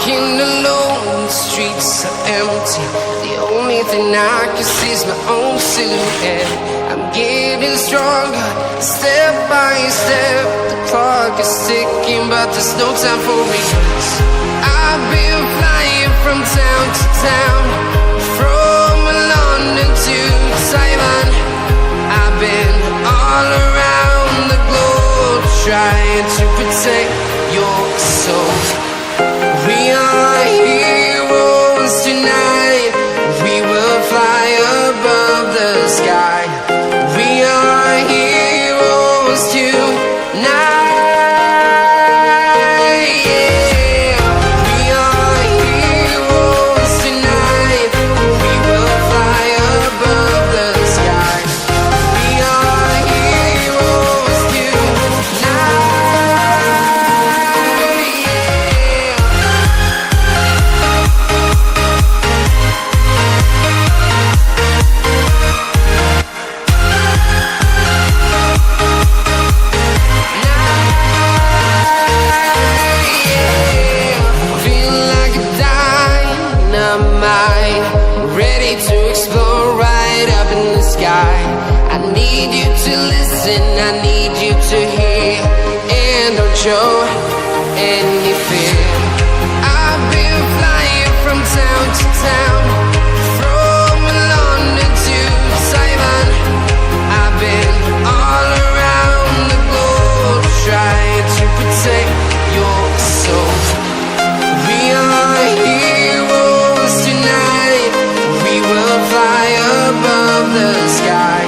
walking alone, the streets are empty. The only thing I can see is my own silhouette. I'm getting stronger, step by step. The clock is ticking, but there's no time for regrets. I've been flying from town to town, from London to Taiwan. I've been all around the globe, trying to protect your soul. We are heroes tonight. We will fly above the sky. We are heroes tonight. Yeah. We are heroes tonight. We will fly above the sky. We are heroes tonight. Ready to explore right up in the sky. I need you to listen, I need you to hear, and don't show any fear. I've been flying from town to town, from London to Taiwan. I've been all around the globe, trying to protect your soul. We are heroes tonight. We will fly above the sky.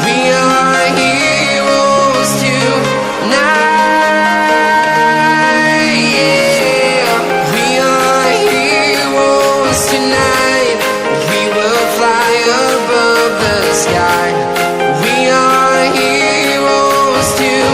We are heroes tonight. Yeah. We are heroes tonight. We will fly above the sky. We are heroes tonight.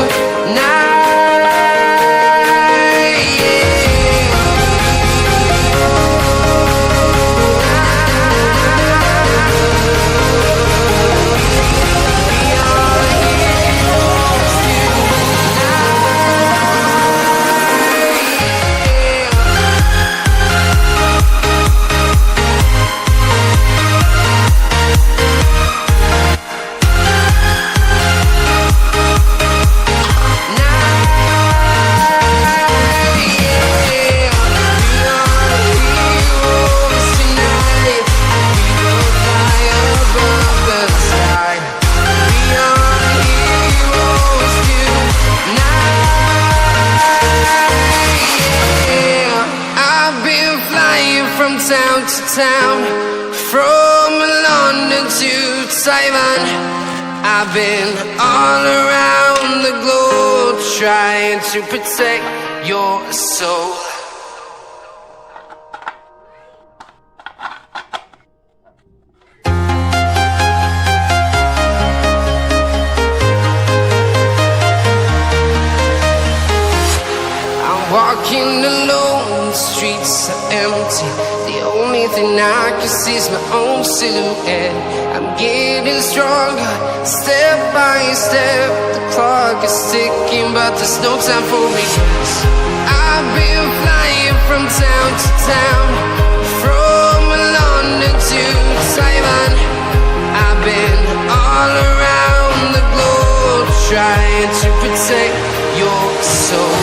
From town to town, from London to Taiwan. I've been all around the globe, trying to protect your soul. I'm walking alone, the streets are empty. The only thing I can see is my own silhouette. I'm getting stronger, step by step. The clock is ticking, but there's no time for regrets. I've been flying from town to town, from London to Taiwan. I've been all around the globe, trying to protect your soul.